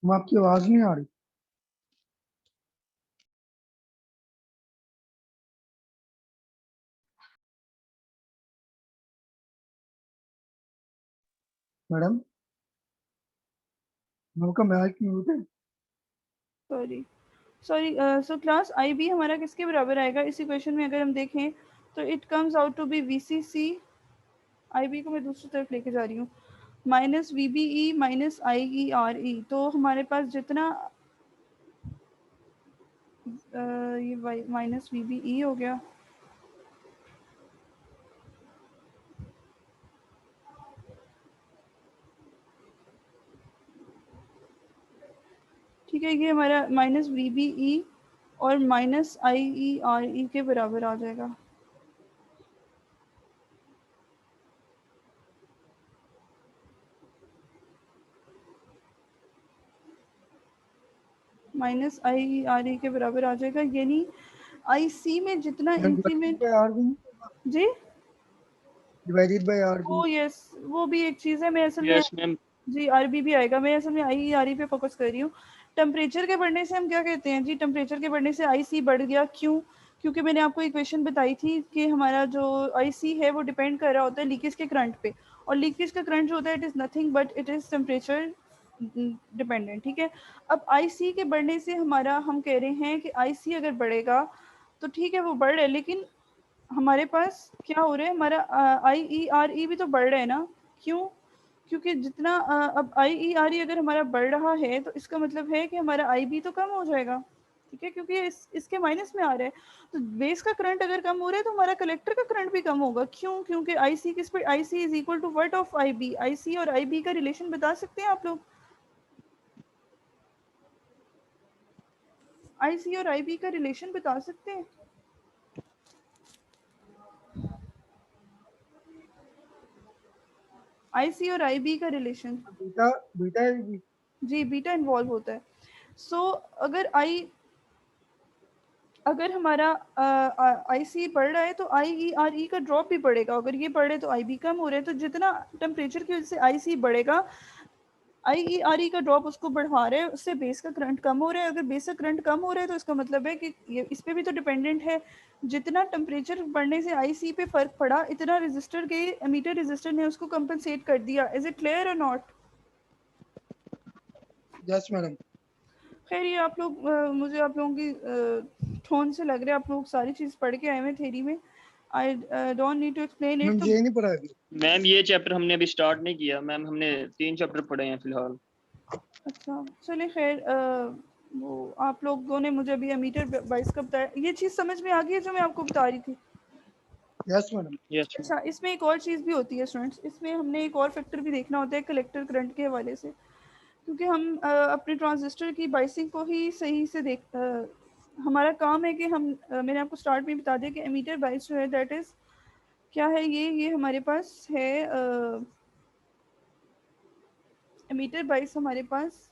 आपकी आवाज नहीं आ रही। मैडम, आपका माइक म्यूट है। Sorry sorry so class I B हमारा किसके बराबर आएगा इस इक्वेशन में? अगर हम देखें तो it comes out to be V C C, I B को मैं दूसरी तरफ लेके जा रही हूँ, minus V B E minus I E R E. तो हमारे पास जितना ये माइनस वी बी ई हो गया, ठीक है, ये हमारा माइनस वी बी ई और माइनस आई ई आर ई के बराबर आ जाएगा। माइनस आई ई आर ई के बराबर आ जाएगा, यानी आई सी में जितना इंक्रीमेंट जी डिवाइडेड बाय आर बी। वो यस वो भी एक चीज़ है। मैं असल में यस मैम। जी आरबी भी आएगा। मैं असल में आई आर ई पे फोकस कर रही हूँ। टेम्परेचर के बढ़ने से हम क्या कहते हैं जी? टेम्परेचर के बढ़ने से आई सी बढ़ गया। क्यों? क्योंकि मैंने आपको इक्वेशन बताई थी कि हमारा जो आई सी है वो डिपेंड कर रहा होता है लीकेज के करंट पे, और लीकेज का करंट जो होता है it is nothing but it is temperature dependent. ठीक है, अब आई सी के बढ़ने से हमारा हम कह रहे हैं कि आई सी अगर बढ़ेगा तो ठीक है वो बढ़ रहा है, लेकिन हमारे पास क्या हो रहा है, हमारा आई ई आर ई भी तो बढ़ रहा है ना। क्यों? क्योंकि जितना अब आई ई आर ई अगर हमारा बढ़ रहा है तो इसका मतलब है कि हमारा आई बी तो कम हो जाएगा। ठीक है, क्योंकि इसके माइनस में आ रहा है, तो बेस का करंट अगर कम हो रहा है तो हमारा कलेक्टर का करंट भी कम होगा। क्यों? क्योंकि आई सी किस पे, I C is equal to what of I B. I C और आई बी का रिलेशन बता सकते हैं आप लोग? आई सी और आई बी का रिलेशन बता सकते हैं? आई सी और आई बी का रिलेशन बीटा बीटा जी बीटा इन्वॉल्व होता है। सो अगर हमारा आई सी बढ़ रहा है तो आई ई आर ई का ड्रॉप भी बढ़ेगा। अगर ये बढ़ रहे है तो आई बी कम हो रहा है, तो जितना टेम्परेचर की वजह से आई सी बढ़ेगा, आई ई आर ई का ड्रॉप उसको बढ़ा रहे हैं, उससे बेस का करंट कम हो रहा है। अगर बेस का करंट कम हो रहा है तो इसका मतलब है कि ये इस पे भी तो डिपेंडेंट है। जितना टेम्परेचर बढ़ने से आई सी पे फर्क पड़ा, इतना रजिस्टर के एमीटर रजिस्टर ने उसको कंपनसेट कर दिया। इज इट क्लियर और नॉट? Yes madam. खैर ये आप लोग मुझे आप लोगों की टोन से लग रहा है आप लोग सारी चीज़ पढ़ के आए हैं थ्योरी में। I don't need to explain it. Ma'am तो ये नहीं पढ़ा अभी। मैम ये चैप्टर हमने अभी स्टार्ट नहीं किया मैम, हमने 3 चैप्टर पढ़े हैं फिलहाल। अच्छा चलिए खैर, वो आप लोगों ने मुझे अभी एमीटर बाइस का बताया, ये चीज़ समझ में आ गई है जो मैं आपको बता रही थी। Yes madam. Yes ma'am. अच्छा, इसमें एक और चीज़ भी होती है स्टूडेंट्स, इसमें हमने एक और फैक्टर भी देखना होता है कलेक्टर करंट के हवाले से, क्योंकि हम अपने ट्रांजिस्टर की बाइसिंग को ही सही से हमारा काम है कि हम मैंने आपको स्टार्ट में बता दिया कि एमीटर बाइस जो है दैट इज़ क्या है, ये हमारे पास है एमीटर बाइस हमारे पास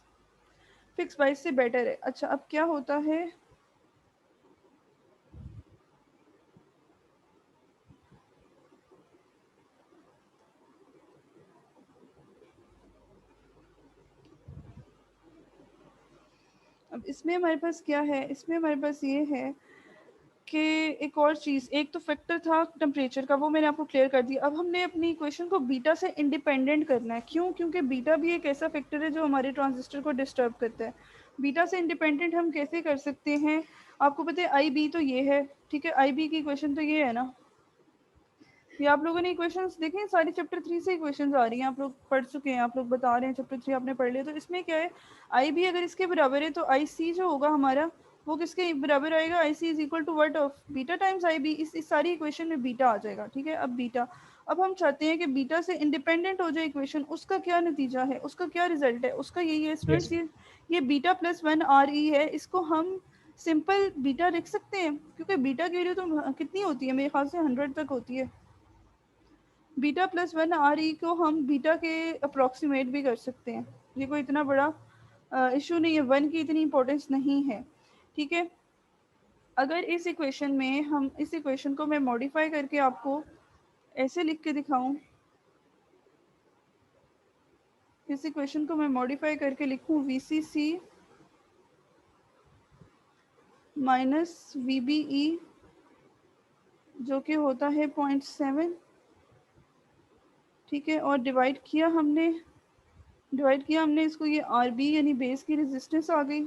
फिक्स बाइस से बेटर है। अच्छा, अब क्या होता है, अब इसमें हमारे पास क्या है, इसमें हमारे पास ये है कि एक और चीज़, एक तो फैक्टर था टेम्परेचर का, वो मैंने आपको क्लियर कर दिया। अब हमने अपनी इक्वेशन को बीटा से इंडिपेंडेंट करना है। क्यों? क्योंकि बीटा भी एक ऐसा फैक्टर है जो हमारे ट्रांजिस्टर को डिस्टर्ब करता है। बीटा से इंडिपेंडेंट हम कैसे कर सकते हैं? आपको पता है आई बी तो ये है, ठीक है, आई बी की इक्वेशन तो ये है ना, ये आप लोगों ने इक्वेशंस देखे हैं, सारी चैप्टर 3 से इक्वेशंस आ रही हैं, आप लोग पढ़ चुके हैं, आप लोग बता रहे हैं चैप्टर 3 आपने पढ़ लिया। तो इसमें क्या है, आई बी अगर इसके बराबर है तो आई सी जो होगा हमारा वो किसके बराबर आएगा, I C is equal to what of beta times I B. इस सारी इक्वेशन में बीटा आ जाएगा, ठीक है। अब बीटा, अब हम चाहते हैं कि बीटा से इंडिपेंडेंट हो जाए इक्वेशन, उसका क्या नतीजा है, उसका क्या रिजल्ट है, उसका यही है स्टूडेंट्स, ये beta plus one are E है, इसको हम सिंपल बीटा लिख सकते हैं, क्योंकि बीटा की वैल्यू तो कितनी होती है, मेरे ख्याल से 100 तक होती है। Beta plus one R E को हम बीटा के अप्रोक्सीमेट भी कर सकते हैं, ये कोई इतना बड़ा इशू नहीं है, वन की इतनी इंपॉर्टेंस नहीं है, ठीक है। अगर इस इक्वेशन में हम इस इक्वेशन को मैं मॉडिफाई करके आपको ऐसे लिख के दिखाऊं, इस इक्वेशन को मैं मॉडिफाई करके लिखूं V C C minus V B E जो कि होता है 0.7, ठीक है, और डिवाइड किया हमने इसको, ये आर बी यानी बेस की रेजिस्टेंस आ गई,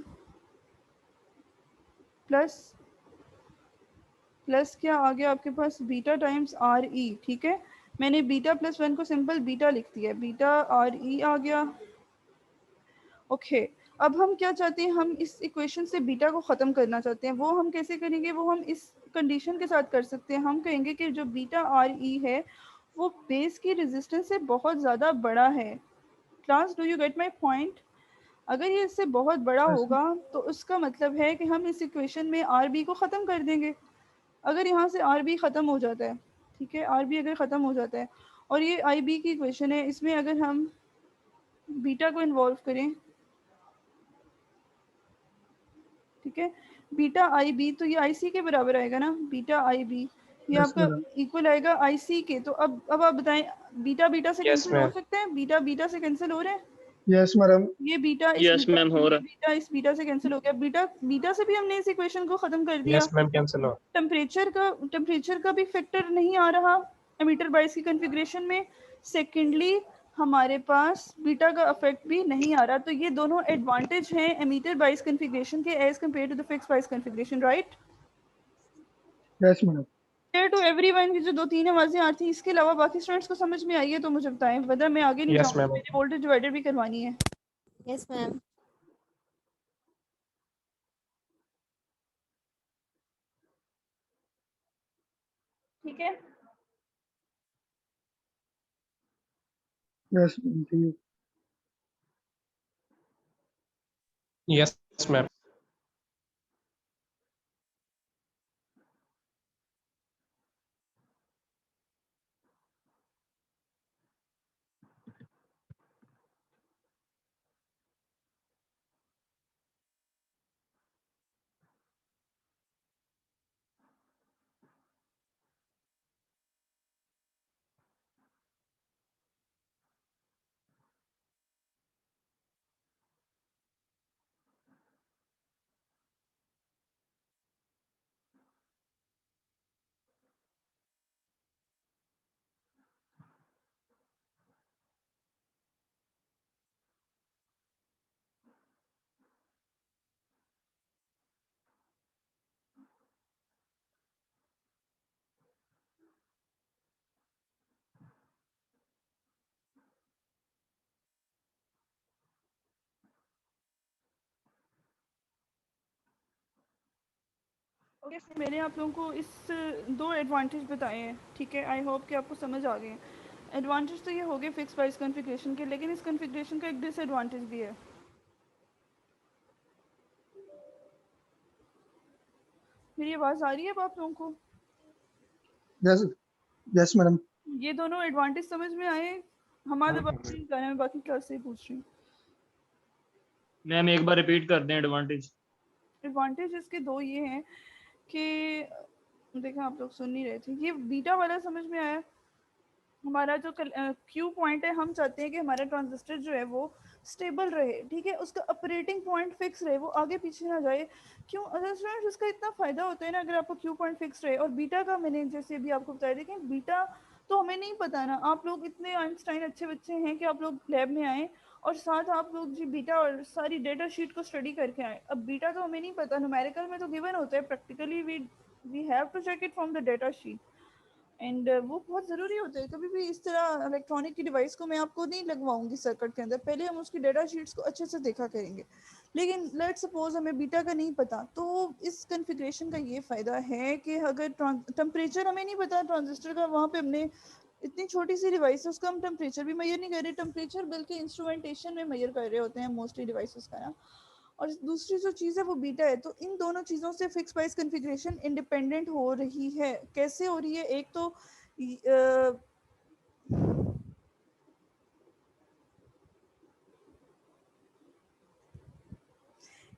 प्लस क्या आ गया आपके पास बीटा टाइम्स आर ई, ठीक है। मैंने बीटा प्लस वन को सिंपल बीटा लिख दिया, बीटा आर ई आ गया, ओके। अब हम क्या चाहते हैं, हम इस इक्वेशन से बीटा को ख़त्म करना चाहते हैं, वो हम कैसे करेंगे, वो हम इस कंडीशन के साथ कर सकते हैं, हम कहेंगे कि जो बीटा आर ई है वो बेस की रेजिस्टेंस से बहुत ज़्यादा बड़ा है। Class, do you get my point? अगर ये इससे बहुत बड़ा Yes, होगा तो उसका मतलब है कि हम इस इक्वेशन में आर बी को ख़त्म कर देंगे। अगर यहाँ से आर बी ख़त्म हो जाता है, ठीक है, आर बी अगर ख़त्म हो जाता है और ये आई बी की इक्वेशन है, इसमें अगर हम बीटा को इन्वॉल्व करें, ठीक है, बीटा आई बी, तो ये आई सी के बराबर आएगा ना, बीटा आई बी ये yes, आपका madam. इक्वल आएगा आई सी के। तो अब आप बताएं, बीटा बीटा से Yes, कैंसिल हो ma'am. सकते हैं, बीटा बीटा से कैंसिल हो रहे हैं, Yes, madam. ये बीटा यस मैम हो रहा है। बीटा इस बीटा से कैंसिल हो गया, बीटा बीटा से भी हमने इस इक्वेशन को खत्म कर दिया। Yes, ma'am. Cancel out. Temperature का भी फैक्टर नहीं आ रहा एमीटर बाइस की कॉन्फ़िगरेशन में। सेकेंडली हमारे पास बीटा का इफेक्ट भी नहीं आ रहा, तो ये दोनों एडवांटेज हैं एमीटर बाइस कॉन्फ़िगरेशन के as compare to the fix bias configuration, right? Yes, madam. Clear to everyone की जो दो तीन आवाजें आती हैं, इसके अलावा बाकी स्टूडेंट्स को समझ में आई है तो मुझे बताएं, वरना मैं आगे नहीं Yes, जाऊंगी, ma'am. मैंने वोल्टेज डिवाइडर भी करवानी है। Yes, ma'am. ठीक है, Yes, madam. To you. Yes, ma'am. Okay, मैंने आप लोगों को इस दो एडवांटेज बताए हैं, ठीक है, आई होप कि आपको समझ आ गए हैं। एडवांटेज तो ये हो गए फिक्स प्राइस कॉन्फ़िगरेशन के, लेकिन इस कॉन्फ़िगरेशन का एक डिसएडवांटेज भी है। मेरी आवाज़ आ रही है अब आप लोगों को? Yes, yes, madam. ये दोनों एडवांटेज समझ में आए? हमारे बात नहीं कर रहे, मैं बाकी क्लास से ही पूछ रही हूँ। मैम एक बार रिपीट कर दें एडवांटेज। एडवांटेज इसके दो ये हैं कि देखें, आप लोग सुन नहीं रहे थे, ये बीटा वाला समझ में आया। हमारा जो क्यू पॉइंट है, हम चाहते हैं कि हमारा ट्रांजिस्टर जो है वो स्टेबल रहे, ठीक है, उसका ऑपरेटिंग पॉइंट फिक्स रहे, वो आगे पीछे ना जाए। क्यों? अगर स्टूडेंट्स इसका इतना फ़ायदा होता है ना अगर आपका क्यू पॉइंट फिक्स रहे। और बीटा का मैंने जैसे अभी आपको बताया, देखें बीटा तो हमें नहीं पता ना, आप लोग इतने आइंस्टाइन अच्छे बच्चे हैं कि आप लोग लैब में आए और साथ आप लोग जी बीटा और सारी डेटा शीट को स्टडी करके आए। अब बीटा तो हमें नहीं पता, न्यूमेरिकल में तो गिवन होता है, practically we have to check it from the data sheet and वो बहुत ज़रूरी होता है। कभी भी इस तरह इलेक्ट्रॉनिक की डिवाइस को मैं आपको नहीं लगवाऊंगी सर्किट के अंदर, पहले हम उसकी डेटा शीट्स को अच्छे से देखा करेंगे। लेकिन लेट सपोज हमें बीटा का नहीं पता, तो इस कॉन्फ़िगरेशन का ये फ़ायदा है कि अगर टेम्परेचर हमें नहीं पता ट्रांजिस्टर का, वहाँ पे हमने इतनी छोटी सी डिवाइस है उसका हम टेम्परेचर भी मेजर नहीं कर रहे, टेम्परेचर बल्कि इंस्ट्रूमेंटेशन में मेजर कर रहे होते हैं मोस्टली डिवाइसेस का ना। और दूसरी जो चीज़ है वो बीटा है। तो इन दोनों चीज़ों से फिक्स प्राइस कॉन्फ़िगरेशन इंडिपेंडेंट हो रही है। कैसे हो रही है? एक तो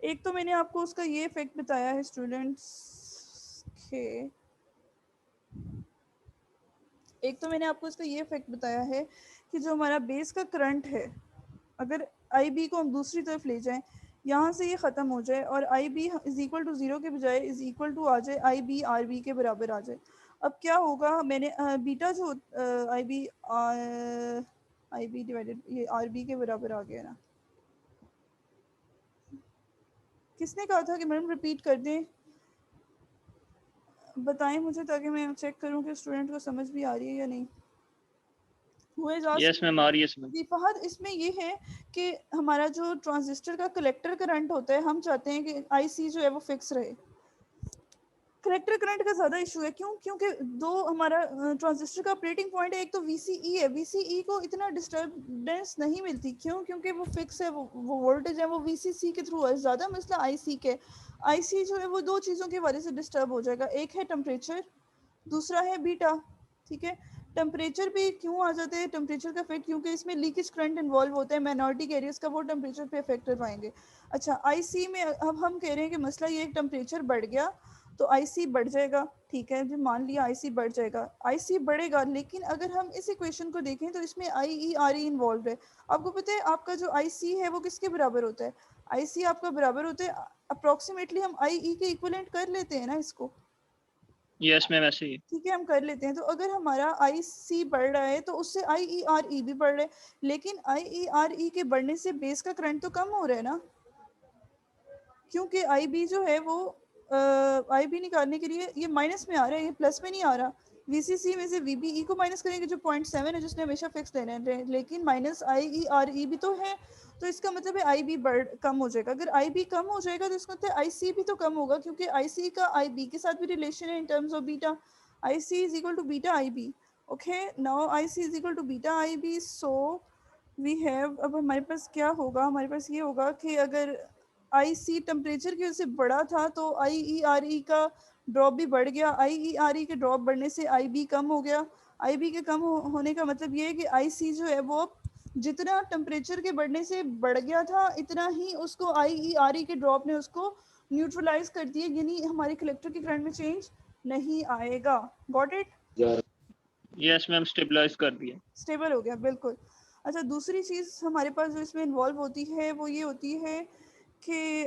एक तो मैंने आपको उसका ये इफेक्ट बताया है स्टूडेंट्स के, एक तो मैंने आपको इसका ये इफेक्ट बताया है कि जो हमारा बेस का करंट है, अगर आई बी को हम दूसरी तरफ ले जाएं, यहाँ से ये ख़त्म हो जाए और I B is equal to 0 के बजाय इज़ इक्वल टू आ जाए आई बी आर बी के बराबर आ जाए। अब क्या होगा, मैंने बीटा जो आई बी डिवाइडेड ये आर बी के बराबर आ गया ना। किसने कहा था कि मैडम रिपीट कर दें? बताएं मुझे ताकि मैं चेक करूं कि स्टूडेंट को समझ भी आ रही है या नहीं। यस मैम, आ रही है इसमें। जी फहद, इसमें ये है कि हमारा जो ट्रांजिस्टर का कलेक्टर करंट होता है, हम चाहते हैं कि आईसी जो है वो फिक्स रहे। कलेक्टर करंट का ज़्यादा इशू है, क्यों? क्योंकि दो हमारा ट्रांजिस्टर का ऑपरेटिंग पॉइंट है, एक तो वीसीई है, वीसीई को इतना डिस्टर्बेंस नहीं मिलती, क्यों? क्योंकि वो फिक्स है, वो वोल्टेज है, वो वीसीसी के थ्रू है। ज़्यादा मसला आईसी के, आईसी जो है वो दो चीज़ों के वजह से डिस्टर्ब हो जाएगा, एक है टेम्परेचर, दूसरा है बीटा। ठीक है, टेम्परेचर भी क्यों आ जाते हैं टेम्परेचर का इफेक्ट? क्योंकि इसमें लीकेज करंट इन्वॉल्व होता है, माइनॉरिटी कैरियर्स का, वो टेम्परेचर पे इफेक्ट करवाएंगे। अच्छा, आईसी में अब हम कह रहे हैं कि मसला ये टेम्परेचर बढ़ गया तो आईसी बढ़ जाएगा। ठीक है जी, मान लिया आईसी बढ़ जाएगा, आईसी बढ़ेगा, लेकिन अगर हम इस इक्वेशन को देखें तो इसमें आई ई आर ई इन्वॉल्व है। आपको पता है आपका जो आईसी है वो किसके बराबर होता है? आईसी आपका बराबर होता है अप्रोक्सीमेटली, हम आई ई के इक्विवेलेंट कर लेते हैं ना इसको। यस मैम, ऐसे ही। ठीक है, हम कर लेते हैं। तो अगर हमारा आई सी बढ़ रहा है तो उससे आई ई आर ई भी बढ़ रहा है, लेकिन आई ई आर ई के बढ़ने से बेस का करंट तो कम हो रहा है ना, क्योंकि आई बी जो है वो आई बी निकालने के लिए ये माइनस में आ रहा है, ये प्लस में नहीं आ रहा। वीसीसी में से वीबीई को माइनस करेंगे जो 0.7 है, जिसने हमेशा फिक्स लेना है, लेकिन माइनस आई ई आर ई भी तो है, तो इसका मतलब है आई बी कम हो जाएगा। अगर आई बी कम हो जाएगा तो इसका मतलब आई सी भी तो कम होगा, क्योंकि आई सी का आई बी के साथ भी रिलेशन है in terms of beta. I C is equal to beta I B. Okay, now I C is equal to beta I B. So we have, अब हमारे पास क्या होगा? हमारे पास ये होगा कि अगर आई सी टेम्परेचर की वजह से बढ़ा था तो आई ई आर ई का ड्रॉप भी बढ़ गया, आई ई आर ई के ड्रॉप बढ़ने से आई बी कम हो गया। आई बी के कम होने का मतलब ये है कि आई सी जो है वो जितना टेम्परेचर के बढ़ने से बढ़ गया था, इतना ही उसको आई ई आर ई के ड्रॉप ने उसको न्यूट्रलाइज कर दिया, यानी हमारे कलेक्टर के करंट में चेंज नहीं आएगा। Got it? Yes ma'am, stabilise कर दिया। स्टेबल हो गया, बिल्कुल। अच्छा, दूसरी चीज़ हमारे पास जो इसमें इन्वॉल्व होती है वो ये होती है कि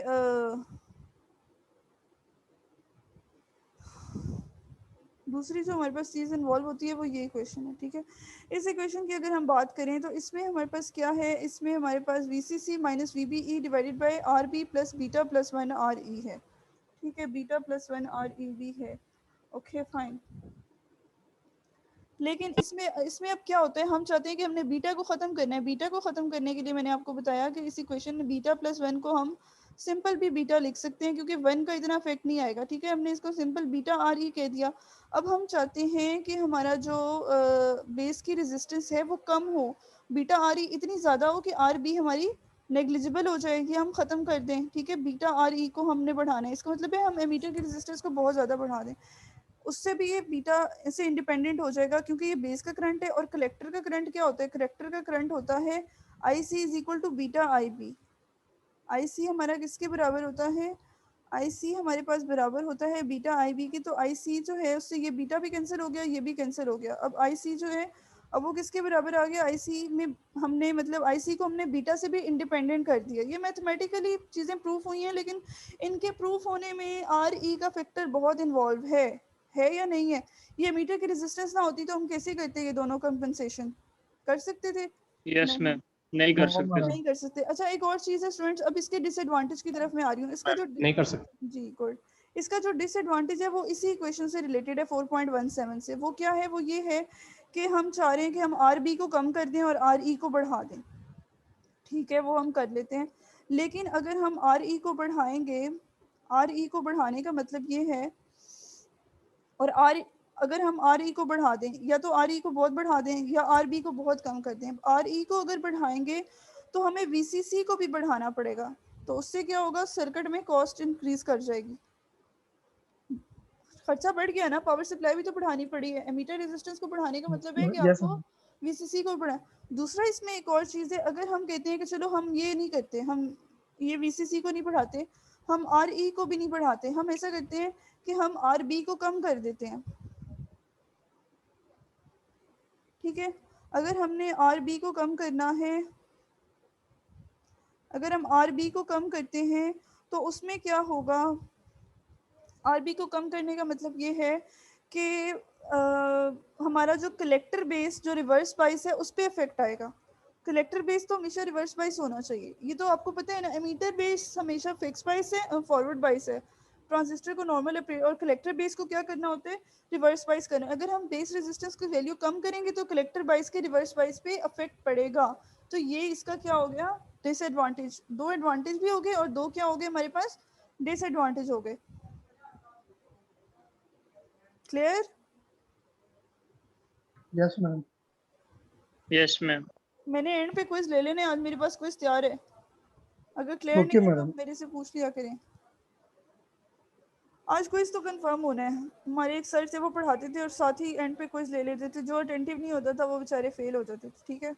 दूसरी जो हमारे पास चीज़ इन्वॉल्व होती है वो ये इक्वेशन है। ठीक है, इस इक्वेशन की अगर हम बात करें तो इसमें हमारे पास क्या है? इसमें हमारे पास V C C minus V B E divided by R B plus beta plus 1 R E है। ठीक है, बीटा प्लस 1 आर ई भी है। ओके फाइन, लेकिन इसमें इसमें अब क्या होता है, हम चाहते हैं कि हमने बीटा को ख़त्म करना है। बीटा को ख़त्म करने के लिए मैंने आपको बताया कि इस इक्वेशन में बीटा प्लस 1 को हम सिंपल भी बीटा लिख सकते हैं, क्योंकि 1 का इतना इफेक्ट नहीं आएगा। ठीक है, हमने इसको सिंपल बीटा आर ई कह दिया। अब हम चाहते हैं कि हमारा जो बेस की रेजिस्टेंस है वो कम हो, बीटा आर ई इतनी ज़्यादा हो कि आर बी हमारी नेग्लिजिबल हो जाएगी, हम ख़त्म कर दें। ठीक है, बीटा आर ई को हमने बढ़ाना है, इसका मतलब है हम एमीटर की रेजिस्टेंस को बहुत ज़्यादा बढ़ा दें, उससे भी ये बीटा से इंडिपेंडेंट हो जाएगा, क्योंकि ये बेस का करंट है। और कलेक्टर का करंट क्या होता है? कलेक्टर का करंट होता है I C is equal to beta I B. I C हमारा किसके बराबर होता है? आई सी हमारे पास बराबर होता है बीटा आई बी की। तो आई सी जो है उससे ये बीटा भी कैंसिल हो गया, ये भी कैंसिल हो गया। अब आई सी जो है अब वो किसके बराबर आ गया? आई सी में हमने मतलब आई सी को हमने बीटा से भी इंडिपेंडेंट कर दिया। ये मैथमेटिकली चीज़ें प्रूफ हुई हैं, लेकिन इनके प्रूफ होने में आर ई का फैक्टर बहुत इन्वॉल्व है या नहीं है? ये मीटर की रेजिस्टेंस ना होती तो हम कैसे करते? ये दोनों कंपनसेशन कर सकते थे? यस नहीं। मैम। नहीं कर नो सकते मैडम। नहीं कर सकते। अच्छा एक और चीज़ है स्टूडेंट्स, अब इसके डिसएडवांटेज की तरफ मैं आ रही हूँ। इसका जो नहीं कर सकते। जी गुड, इसका जो डिसएडवांटेज है वो इसी इक्वेशन से रिलेटेड है 4.17 से। वो क्या है? वो ये है कि हम चाह रहे हैं कि हम आर बी को कम कर दें और आर ई को बढ़ा दें। ठीक है, वो हम कर लेते हैं, लेकिन अगर हम आर ई को बढ़ाएंगे, आर ई को बढ़ाने का मतलब ये है, और आर अगर हम आर ई को बढ़ा दें, या तो आर ई को बहुत बढ़ा दें या आर बी को बहुत कम कर दें। आर ई को अगर बढ़ाएंगे तो हमें वी सी सी को भी बढ़ाना पड़ेगा, तो उससे क्या होगा? सर्किट में कॉस्ट इंक्रीज कर जाएगी। खर्चा बढ़ गया ना, पावर सप्लाई भी तो बढ़ानी पड़ी है। एमीटर रेजिस्टेंस को बढ़ाने का मतलब है कि यस आपको मैडम। वीसीसी को बढ़ा। दूसरा इसमें एक और चीज़ है, अगर हम कहते हैं कि चलो हम ये नहीं करते, हम ये वीसीसी को नहीं बढ़ाते, हम आर ई को भी नहीं बढ़ाते, हम ऐसा करते हैं कि हम आर बी को कम कर देते हैं। ठीक है, अगर हमने आर बी को कम करना है, अगर हम आर बी को कम करते हैं तो उसमें क्या होगा? आर बी को कम करने का मतलब ये है कि हमारा जो कलेक्टर बेस जो रिवर्स बाइस है उस पर इफेक्ट आएगा। कलेक्टर बेस तो हमेशा रिवर्स बाइस होना चाहिए, ये तो आपको पता है ना। एमीटर बेस हमेशा फिक्स बाइस है, फॉरवर्ड बाइस है। ट्रांजिस्टर को नॉर्मल और कलेक्टर बेस को क्या करना होता है? रिवर्स बाइस करना। अगर हम बेस रेजिस्टेंस की वैल्यू कम करेंगे तो कलेक्टर बाइस के रिवर्स बाइस पे इफेक्ट पड़ेगा। तो ये इसका क्या हो गया? डिसएडवांटेज। दो एडवांटेज भी हो गए और दो क्या हो गए हमारे पास? डिसएडवांटेज हो गए। Clear? Yes madam. Yes ma'am. मैंने एंड पे क्विज ले लेने, आज मेरे पास क्विज तैयार है। अगर क्लियर ओके नहीं है तो मैडम। मेरे से पूछ लिया करें। आज क्विज तो कंफर्म होना है। हमारे एक सर थे, वो पढ़ाते थे और साथ ही एंड पे क्विज ले लेते थे। जो अटेंटिव नहीं होता था वो बेचारे फेल हो जाते थे। ठीक है,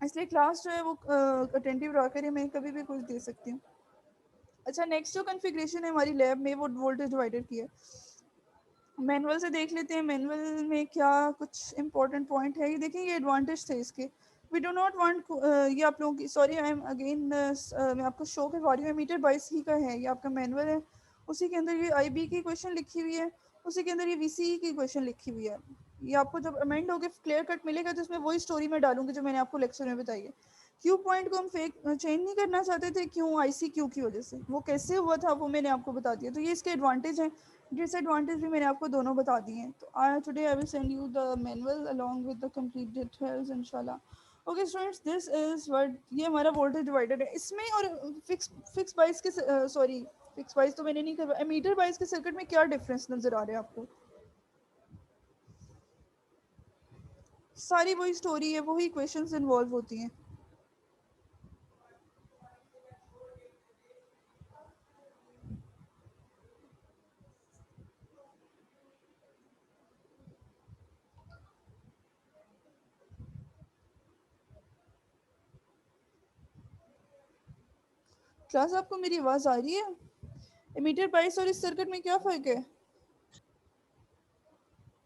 इसलिए क्लास जो है वो अटेंटिव रहा करें, मैं कभी भी क्विज दे सकती हूँ। अच्छा, नेक्स्ट जो कॉन्फ़िगरेशन है हमारी लैब में वो वोल्टेज डिवाइडर की है। मैनुअल से देख लेते हैं, मैनुअल में क्या कुछ इंपॉर्टेंट पॉइंट है। ये देखें, ये एडवांटेज थे इसके। वी डू नॉट वांट, ये आप लोगों की, सॉरी आई एम अगेन, मैं आपको शो करवा रही हूँ, मीटर 22 ही का है, ये आपका मैनुअल है। उसी के अंदर ये आई की क्वेश्चन लिखी हुई है, उसी के अंदर ये वी की क्वेश्चन लिखी हुई है। ये आपको जब अमेंड होकर क्लियर कट मिलेगा तो इसमें वही स्टोरी मैं डालूंगी जो मैंने आपको लेक्चर में बताई है। क्यू पॉइंट को हम फेक चेंज नहीं करना चाहते थे, क्यों? आईसी क्यू की वजह से। वो कैसे हुआ था वो मैंने आपको बता दिया। तो ये इसके एडवांटेज हैं, डिसएडवांटेज भी मैंने आपको दोनों बता दिए हैं। तो today I will send you the manual along with the complete details इंशाल्लाह। Okay students, this is what, ये हमारा वोल्टेज डिवाइडर है। इसमें और फिक्स बाइस के, सॉरी फिक्स बाइस तो मैंने नहीं करवाया, मीटर बाइस के सर्किट में क्या डिफरेंस नजर आ रहा है आपको? सारी वही स्टोरी है, वही क्वेश्चंस इन्वॉल्व होती हैं। क्लास आपको मेरी आवाज आ रही है? एमीटर बाइस और इस सर्किट में क्या फर्क है?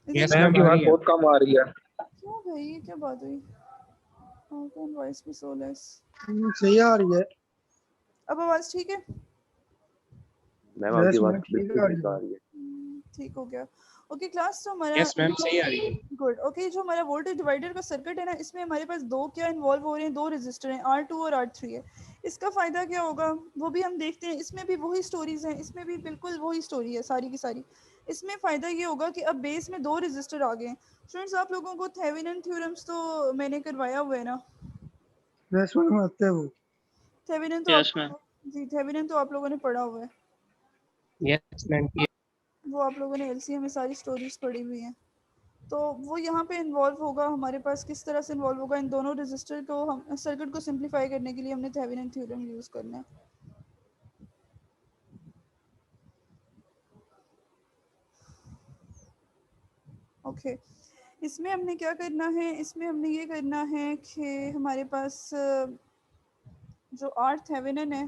यस मैम मैम की आ आवाज रही है। बहुत कम आ रही है। क्यों भाई, ये क्या बात हुई? How can voice be so less? सही आ रही है। अब आवाज ठीक है? मैम आपकी यस आवाज मैडम, ठीक बिल्कुल आ ठीक रही आ है। रही है। ठीक हो गया। ओके क्लास, तो हमारा यस मैम सही आ रही है। गुड। ओके, जो हमारा वोल्टेज डिवाइडर का सर्किट है ना, इसमें हमारे पास दो क्या इन्वॉल्व हो रहे हैं? दो रेजिस्टर हैं, R2 और R3 है। इसका फ़ायदा क्या होगा वो भी हम देखते हैं। इसमें भी वही स्टोरीज हैं, इसमें भी बिल्कुल वही स्टोरी है सारी की सारी। इसमें फ़ायदा ये होगा कि अब बेस में दो रेजिस्टर आ गए हैं। स्टूडेंट्स, आप लोगों को थेवेनिन थ्योरम्स तो मैंने करवाया हुआ है ना? यस मैडम, आते हैं वो। थेवेनिन तो यस मैम। आप, जी थेवेनिन तो आप लोगों ने पढ़ा हुआ है, यस मैम वो आप लोगों ने एलसीएम में सारी स्टोरीज पढ़ी हुई हैं। तो वो यहाँ पे इन्वॉल्व होगा हमारे पास। किस तरह से इन्वॉल्व होगा? इन दोनों रजिस्टर को, हम सर्किट को सिंप्लीफाई करने के लिए हमने थेवेनिन थ्योरम यूज़ करना है। ओके, इसमें हमने क्या करना है? इसमें हमने ये करना है कि हमारे पास जो आर थेवेनिन है,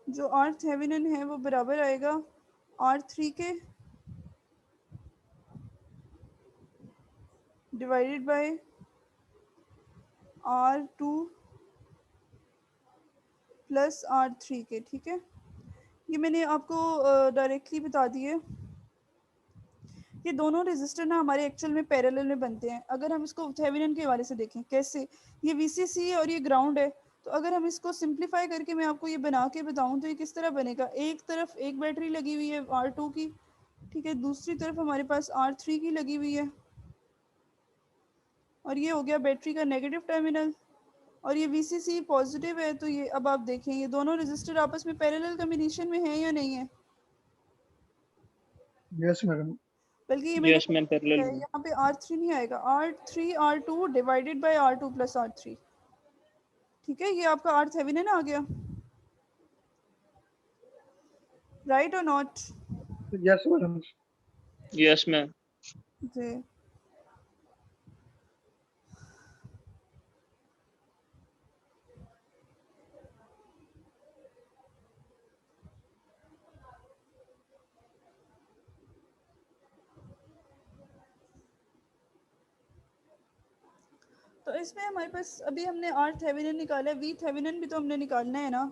जो आर थेवेनिन है वो बराबर आएगा R3 के divided by R2 plus R3 के। ठीक है, ये मैंने आपको डायरेक्टली बता दिए। ये दोनों रेजिस्टर ना हमारे एक्चुअल में पैरेलल में बनते हैं। अगर हम इसको थेवेनिन के हवाले से देखें कैसे, ये वीसीसी है और ये ग्राउंड है, तो अगर हम इसको सिंप्लीफाई करके मैं आपको ये बना के बताऊं तो ये किस तरह बनेगा। एक तरफ एक बैटरी लगी हुई है R2 की, ठीक है, दूसरी तरफ हमारे पास R3 की लगी हुई है, और ये हो गया बैटरी का नेगेटिव टर्मिनल, और ये VCC पॉजिटिव है। तो ये अब आप देखें ये दोनों रेजिस्टर आपस में पैरेलल कॉम्बिनेशन में है या नहीं है। Yes madam. बल्कि ये मैंने यस मैम पैरेलल में। यहाँ पे R3 नहीं आएगा, R3 R2 divided by R2 plus R3, ठीक है, ये आपका RThevenin आ गया, राइट और not. Yes madam. Yes ma'am. जी तो इसमें हमारे पास अभी हमने RThevenin निकाला है, VThevenin भी तो हमने निकालना है ना,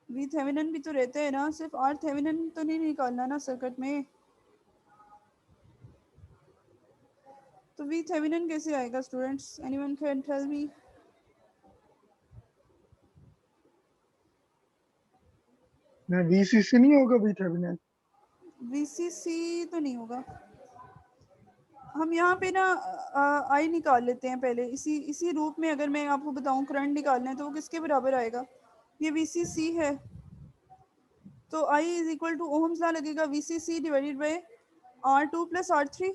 VThevenin भी तो रहते हैं ना, सिर्फ RThevenin तो नहीं निकालना ना सर्किट में। तो VThevenin कैसे आएगा students, anyone can tell me. मैं VCC नहीं होगा VThevenin। VCC तो नहीं होगा। हम यहाँ पे ना आई निकाल लेते हैं पहले, इसी रूप में अगर मैं आपको बताऊं करंट निकालना है तो वो किसके बराबर आएगा। ये VCC है तो I is equal to Ohm's law लगेगा, VCC divided by R2 plus R3।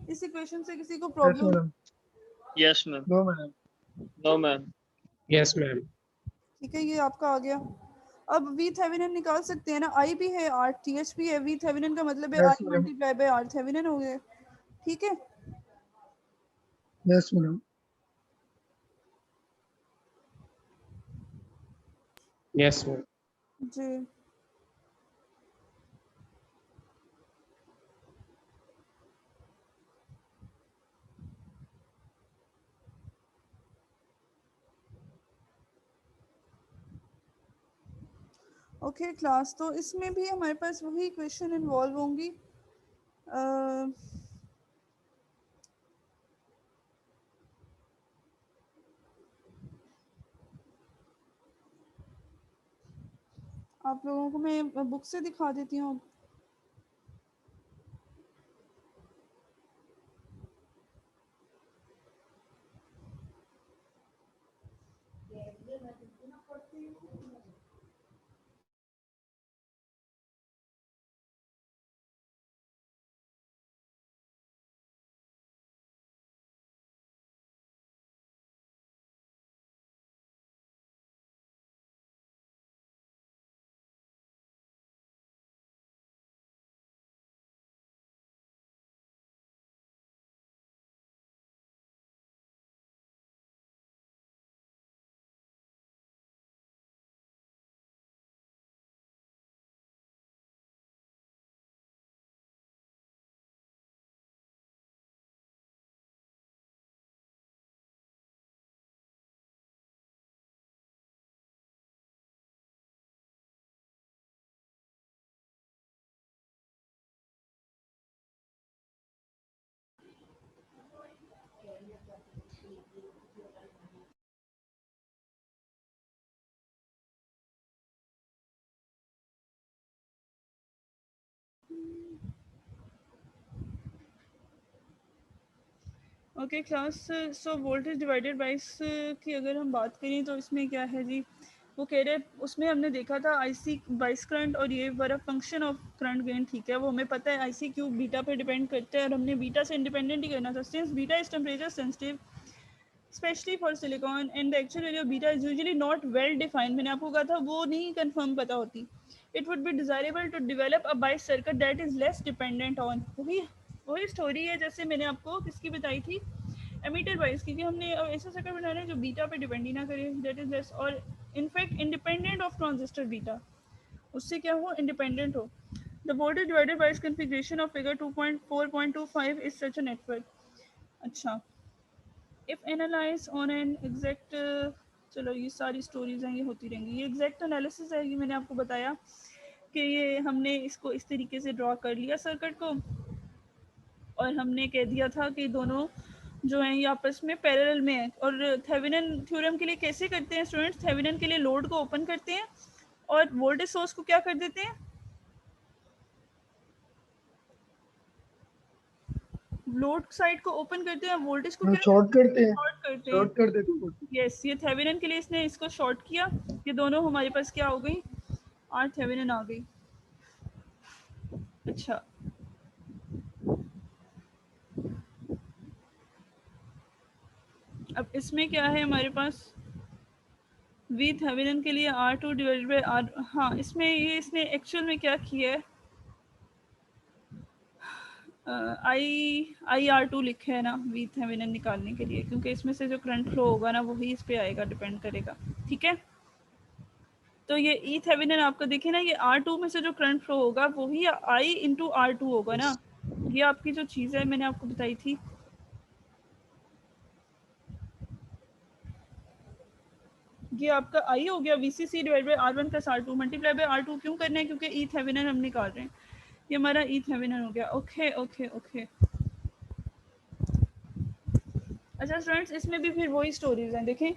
इस इक्वेशन से किसी को yes problem? Madam. Yes ma'am. No madam. No ma'am. Yes, ma'am. ठीक है, ये आपका आ गया। अब VThevenin निकाल सकते हैं ना, I भी है RTH भी है, VThevenin का मतलब है yes I madam. Multiply by RThevenin हो गया, ठीक है। Yes madam. Yes, ma'am. जी ओके क्लास, तो इसमें भी हमारे पास वही क्वेश्चन इन्वॉल्व होंगी। आप लोगों को मैं बुक से दिखा देती हूँ। Okay class, so voltage divided bye की अगर हम बात करें तो इसमें क्या है जी, वो कह रहे उसमें हमने देखा था IC बाइस करंट और ये वर फंक्शन ऑफ करंट गेन, ठीक है, वो हमें पता है IC क्यूब बीटा पे डिपेंड करता है और हमने बीटा से इंडिपेंडेंट ही करना था, since beta is temperature sensitive specially for silicon and the actual value of beta is usually not well defined. मैंने आपको कहा था वो नहीं कंफर्म पता होती। It would be desirable to develop a bias circuit that is less dependent on, वही story है जैसे मैंने आपको किसकी बताई थी, एमीटर वाइज, क्योंकि हमने अब ऐसा सर्किट बनाना है जो बीटा पे डिपेंड ही ना करे, दैट इज लेस और in fact independent of transistor beta, उससे क्या हो, इंडिपेंडेंट हो। The voltage divided by configuration of figure 2.4.25 is such a network. अच्छा, if analyse on an exact, चलो ये सारी स्टोरीज हैं ये होती रहेंगी, ये एग्जैक्ट एनालिसिस है, ये मैंने आपको बताया कि ये हमने इसको इस तरीके से ड्रॉ कर लिया सर्किट को, और हमने कह दिया था कि दोनों जो हैं ये आपस में पैरेलल में है। और थेवेनिन थ्योरम के लिए कैसे करते हैं स्टूडेंट्स? थेवेनिन के लिए लोड को ओपन करते हैं और वोल्टेज सोर्स को क्या कर देते हैं, लोड साइड को ओपन करते हैं, वोल्टेज को क्या शॉर्ट करते हैं, शॉर्ट करते शॉर्ट हैं। कर देते हैं। यस, ये थेवेनिन के लिए इसने इसको शॉर्ट किया, ये दोनों हमारे पास क्या हो गई, आर थेवेनिन आ गई। अच्छा, अब इसमें क्या है हमारे पास, वी थेवेनिन के लिए R2 डिवाइडेड बाई आर, हाँ इसमें ये इसने एक्चुअल में क्या किया है, IR2 लिखे है ना वी थेवेनिन निकालने के लिए, क्योंकि इसमें से जो करंट फ्लो होगा ना वही इस पे आएगा, डिपेंड करेगा। ठीक है, तो ये ई थेवेनिन आपका देखे ना, ये R2 में से जो करंट फ्लो होगा वही I इंटू R2 होगा ना। ये आपकी जो चीज़ है मैंने आपको बताई थी, ये आपका I हो गया VCC divide by R1 plus R2 multiply by R2। क्यों करना है? क्योंकि ई थेवेनिन हम निकाल रहे हैं, ये हमारा ई थेवेनिन हो गया। Okay okay okay. अच्छा स्टूडेंट्स, इसमें भी फिर वही स्टोरीज हैं, देखें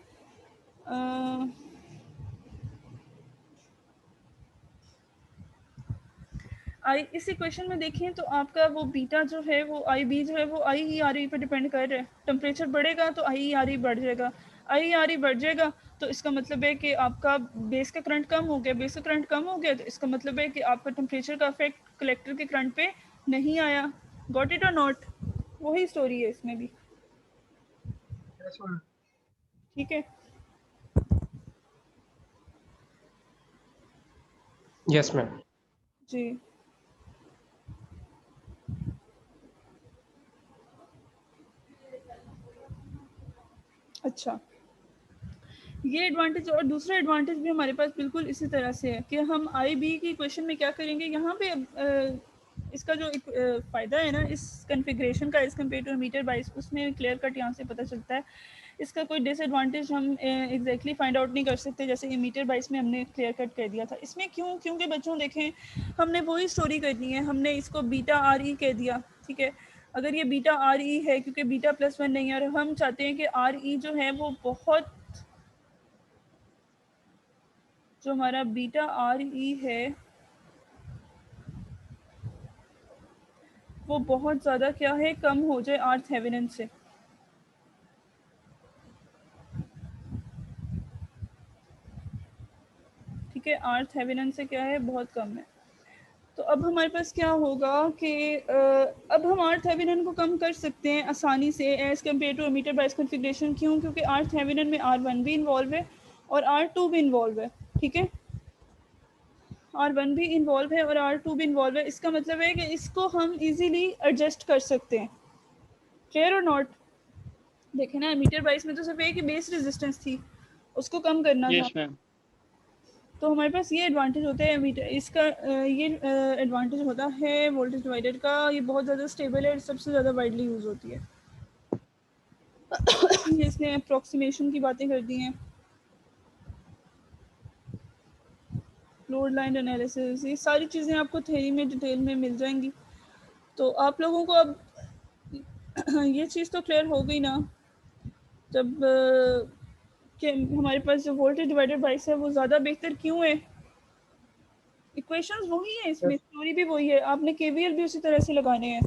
इस इक्वेशन में देखें तो आपका वो बीटा जो है वो आई बी जो है वो आई ई आर ई पर डिपेंड कर रहा है। टेम्परेचर बढ़ेगा तो आई ई आर ई बढ़ जाएगा, आई ई आर ई बढ़ जाएगा तो इसका मतलब है कि आपका बेस का करंट कम हो गया, बेस का करंट कम हो गया तो इसका मतलब है कि आपका टेम्परेचर का इफेक्ट कलेक्टर के करंट पे नहीं आया। गॉट इट और नॉट? वही स्टोरी है इसमें भी। Yes, ma'am. ठीक है, Yes, ma'am. जी अच्छा, ये एडवांटेज। और दूसरा एडवांटेज भी हमारे पास बिल्कुल इसी तरह से है कि हम आई बी की इक्वेशन में क्या करेंगे, यहाँ पे इसका जो एक फ़ायदा है ना इस कन्फिग्रेशन का एज कम्पेयर टू मीटर बाइस, उसमें क्लियर कट यहाँ से पता चलता है। इसका कोई डिसएडवांटेज हम एग्जैक्टली फाइंड आउट नहीं कर सकते, जैसे ये मीटर बाइस में हमने क्लियर कट कर दिया था। इसमें क्यों? क्योंकि बच्चों देखें, हमने वही स्टोरी करनी है, हमने इसको बीटा आर ई कह दिया। ठीक है, अगर ये बीटा आर ई है क्योंकि बीटा प्लस वन नहीं है, और हम चाहते हैं कि आर ई जो है वो बहुत, जो हमारा बीटा आर ई है वो बहुत ज़्यादा क्या है, कम हो जाए आर थेवेनिन से। ठीक है, आर थेवेनिन से क्या है, बहुत कम है। तो अब हमारे पास क्या होगा कि अब हम आर थेवेनिन को कम कर सकते हैं आसानी से एज कम्पेयर टू मीटर बाइस कॉन्फ़िगरेशन। क्यों? क्योंकि आर थेवेनिन में R1 भी इन्वॉल्व है और R2 भी इन्वॉल्व है। ठीक है, R1 भी इन्वॉल्व है और R2 भी इन्वॉल्व है। इसका मतलब है कि इसको हम इजीली एडजस्ट कर सकते हैं। क्लियर और नॉट? देखें ना, मीटर बाइस में तो सिर्फ एक ही बेस रेजिस्टेंस थी, उसको कम करना था। Yes ma'am. तो हमारे पास ये एडवांटेज होता है मीटर, इसका ये एडवांटेज होता है वोल्टेज डिवाइडर का, ये बहुत ज़्यादा स्टेबल है, सबसे ज़्यादा वाइडली यूज़ होती है। ये इसने अप्रॉक्सीमेशन की बातें कर दी हैं, लोड लाइन एनालिसिस, ये सारी चीज़ें आपको थ्योरी में डिटेल में मिल जाएंगी। तो आप लोगों को अब ये चीज़ तो क्लियर हो गई ना, जब कि हमारे पास जो वोल्टेज डिवाइडर बाइस है वो ज़्यादा बेहतर क्यों है। इक्वेशंस वही है, इसमें स्टोरी भी वही है, आपने केवीएल भी उसी तरह से लगाने हैं।